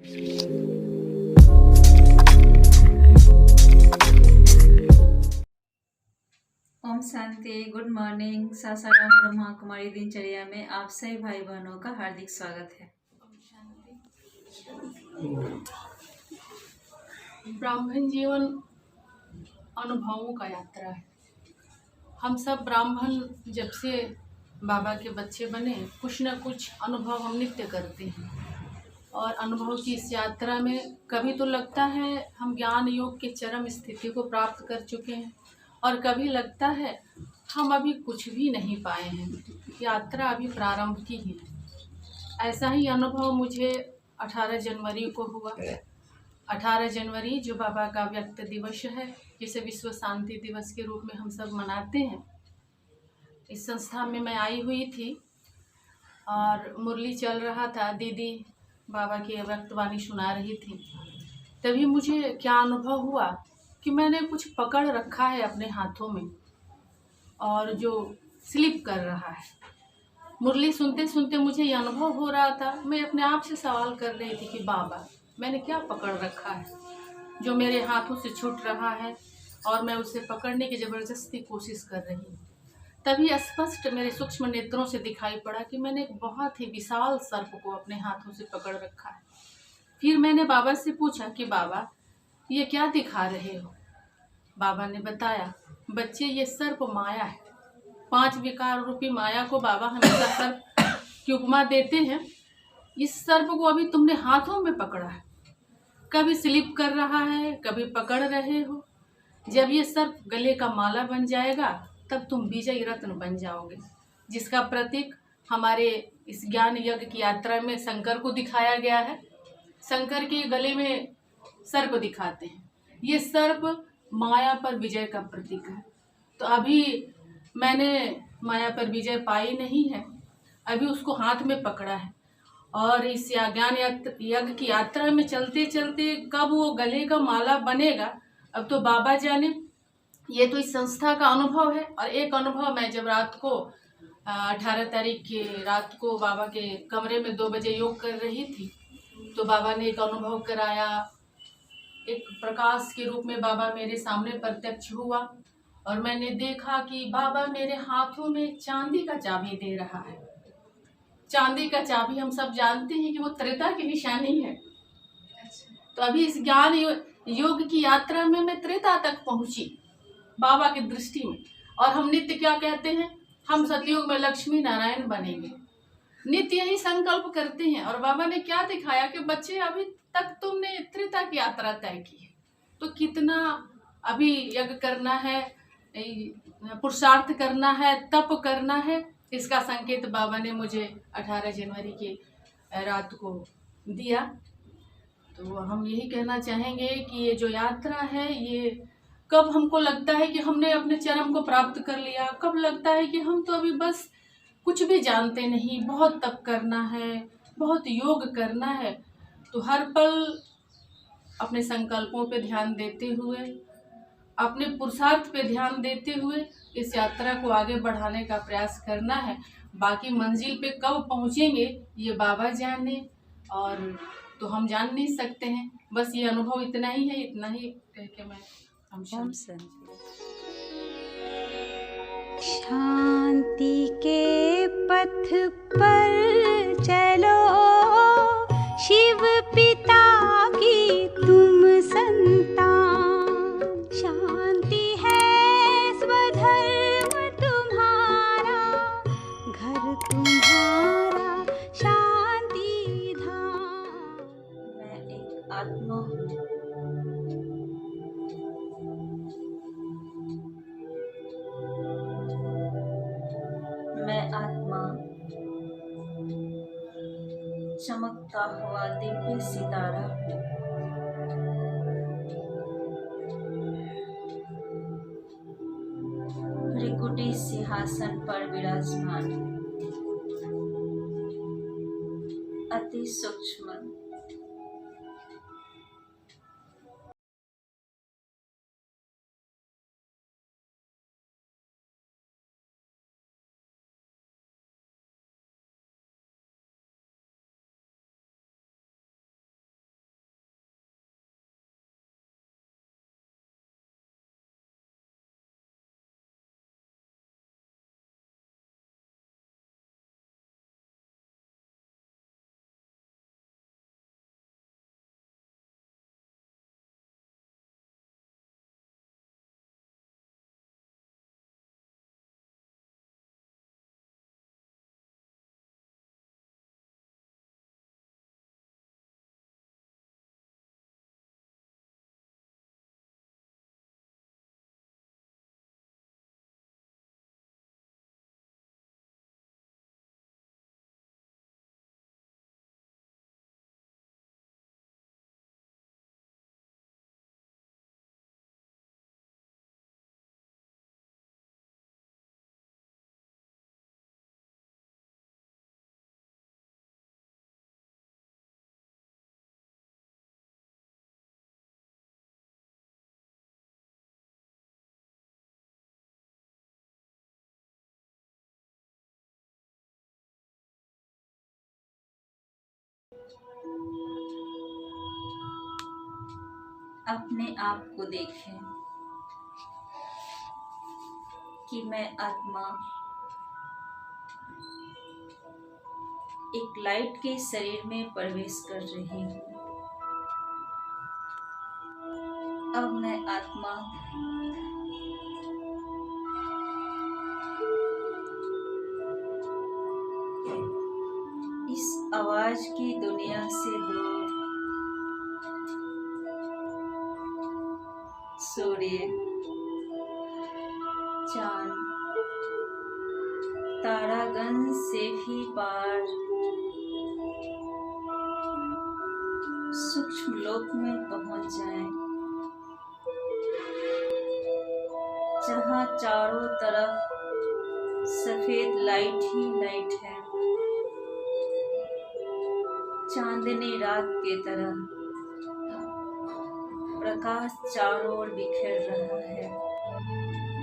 ओम शांति। Good morning. Sasaram Brahma Kumari दिनचर्या में आप सभी भाई बहनों का हार्दिक स्वागत है। ब्राह्मण जीवन अनुभवों का यात्रा है। हम सब ब्राह्मण जब से बाबा के बच्चे बने, कुछ न कुछ अनुभव हम नित्य करते हैं। और अनुभव की इस यात्रा में कभी तो लगता है हम ज्ञान योग के चरम स्थिति को प्राप्त कर चुके हैं, और कभी लगता है हम अभी कुछ भी नहीं पाए हैं, यात्रा अभी प्रारंभ की है। ऐसा ही अनुभव मुझे 18 जनवरी को हुआ। 18 जनवरी जो बाबा का व्यक्त दिवस है, जिसे विश्व शांति दिवस के रूप में हम सब मनाते हैं। इस संस्था में मैं आई हुई थी और मुरली चल रहा था, दीदी बाबा की व्यक्तवाणी सुना रही थी। तभी मुझे क्या अनुभव हुआ कि मैंने कुछ पकड़ रखा है अपने हाथों में और जो स्लिप कर रहा है। मुरली सुनते सुनते मुझे ये अनुभव हो रहा था। मैं अपने आप से सवाल कर रही थी कि बाबा, मैंने क्या पकड़ रखा है जो मेरे हाथों से छूट रहा है और मैं उसे पकड़ने की ज़बरदस्ती कोशिश कर रही हूँ। तभी स्पष्ट मेरे सूक्ष्म नेत्रों से दिखाई पड़ा कि मैंने एक बहुत ही विशाल सर्प को अपने हाथों से पकड़ रखा है। फिर मैंने बाबा से पूछा कि बाबा, ये क्या दिखा रहे हो? बाबा ने बताया, बच्चे ये सर्प माया है। 5 विकार रूपी माया को बाबा हमेशा सर्प की उपमा देते हैं। इस सर्प को अभी तुमने हाथों में पकड़ा है, कभी स्लिप कर रहा है, कभी पकड़ रहे हो। जब ये सर्प गले का माला बन जाएगा तब तुम विजयी रत्न बन जाओगे, जिसका प्रतीक हमारे इस ज्ञान यज्ञ की यात्रा में शंकर को दिखाया गया है। शंकर के गले में सर्प दिखाते हैं। ये सर्प माया पर विजय का प्रतीक है। तो अभी मैंने माया पर विजय पाई नहीं है, अभी उसको हाथ में पकड़ा है। और इस ज्ञान यज्ञ की यात्रा में चलते चलते कब वो गले का माला बनेगा, अब तो बाबा जाने। ये तो इस संस्था का अनुभव है। और एक अनुभव, मैं जब रात को 18 तारीख की रात को बाबा के कमरे में 2 बजे योग कर रही थी, तो बाबा ने एक अनुभव कराया। एक प्रकाश के रूप में बाबा मेरे सामने प्रत्यक्ष हुआ और मैंने देखा कि बाबा मेरे हाथों में चांदी का चाबी दे रहा है। चांदी का चाबी हम सब जानते हैं कि वो त्रेता की निशानी है। तो अभी इस ज्ञान योग की यात्रा में मैं त्रेता तक पहुंची बाबा की दृष्टि में। और हम नित्य क्या कहते हैं, हम सतयुग में लक्ष्मी नारायण बनेंगे, नित्य यही संकल्प करते हैं। और बाबा ने क्या दिखाया कि बच्चे, अभी तक तुमने त्रेता की यात्रा तय की है, तो कितना अभी यज्ञ करना है, पुरुषार्थ करना है, तप करना है, इसका संकेत बाबा ने मुझे 18 जनवरी की रात को दिया। तो हम यही कहना चाहेंगे कि ये जो यात्रा है, ये कब हमको लगता है कि हमने अपने चरम को प्राप्त कर लिया, कब लगता है कि हम तो अभी बस कुछ भी जानते नहीं, बहुत तप करना है, बहुत योग करना है। तो हर पल अपने संकल्पों पे ध्यान देते हुए, अपने पुरुषार्थ पे ध्यान देते हुए इस यात्रा को आगे बढ़ाने का प्रयास करना है। बाकी मंजिल पे कब पहुँचेंगे ये बाबा जाने, और तो हम जान नहीं सकते हैं। बस ये अनुभव इतना ही है, इतना ही कह के मैं ओम शांति। शांति के पथ पर चलो, शिव पिता की तुम संतान। शांति है स्वधर्म तुम्हारा, घर तुम्हारा शांति धाम। मैं एक आत्मा हूँ। मैं आत्मा चमकता हुआ दिव्य सितारा हूँ। त्रिकुटी सिंहासन पर विराजमान, अति सूक्ष्म अपने आप को देखें कि मैं आत्मा एक लाइट के शरीर में प्रवेश कर रही हूँ। अब मैं आत्मा इस आवाज की दुनिया से दूर सूर्य, चांद, तारागण से भी पार सूक्ष्म लोक में पहुंच जाएं, जहां चारों तरफ सफेद लाइट ही लाइट है, चांदनी रात के तरह प्रकाश चारों ओर बिखेर रहा है।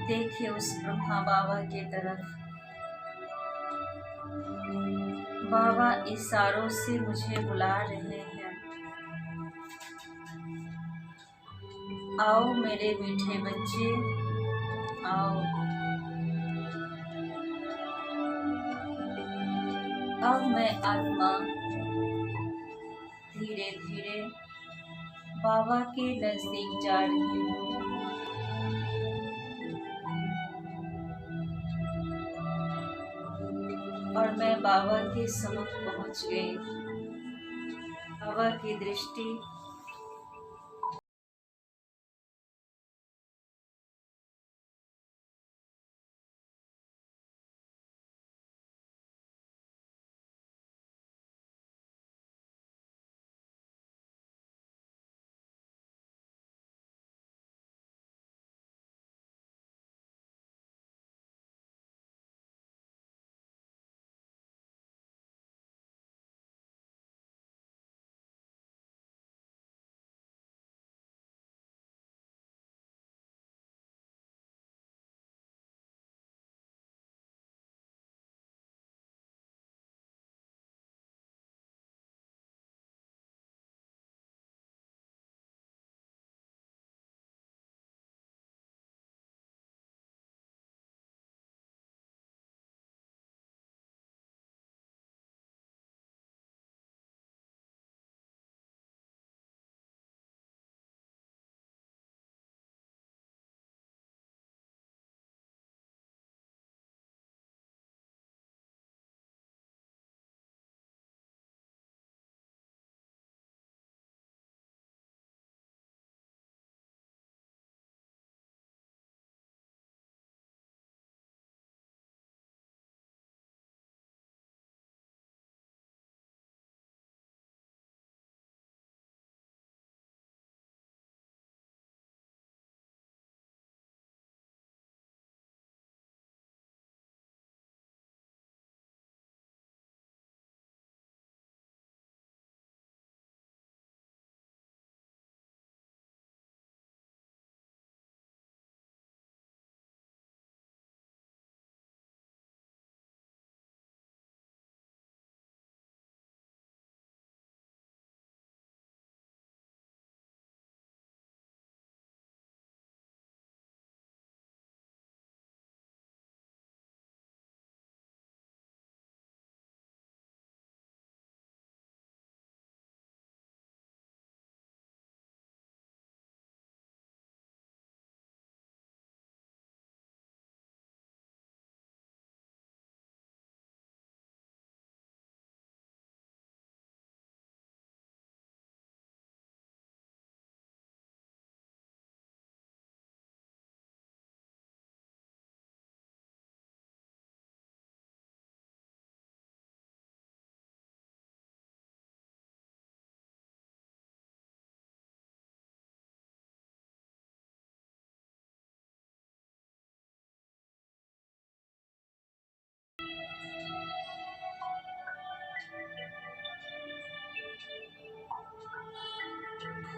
देखिए उस ब्रह्मा बाबा की तरफ। बाबा इशारों से मुझे बुला रहे हैं, आओ मेरे मीठे बच्चे, आओ। अब मैं आत्मा धीरे धीरे बाबा के नजदीक जा रही हूँ। और मैं बाबा के सम्मुख पहुंच गई। बाबा की दृष्टि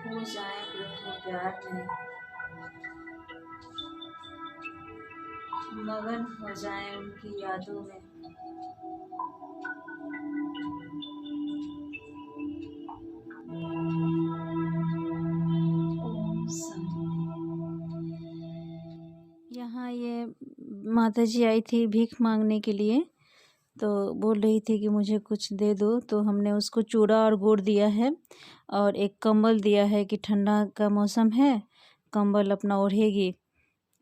खो जाए प्रभु प्यार में, मगन हो जाए उनकी यादों में। ओम माता जी आई थी भीख मांगने के लिए, तो बोल रही थी कि मुझे कुछ दे दो, तो हमने उसको चूड़ा और गुड़ दिया है और एक कंबल दिया है कि ठंडा का मौसम है, कंबल अपना ओढ़ेगी।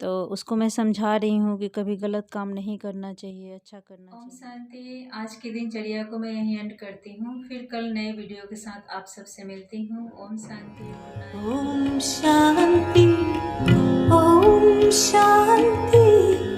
तो उसको मैं समझा रही हूँ कि कभी गलत काम नहीं करना चाहिए, अच्छा करना चाहिए। ओम शांति। आज की दिनचर्या को मैं यहीं एंड करती हूँ, फिर कल नए वीडियो के साथ आप सबसे मिलती हूँ। ओम शांति। ओम शांति, ओम शांति।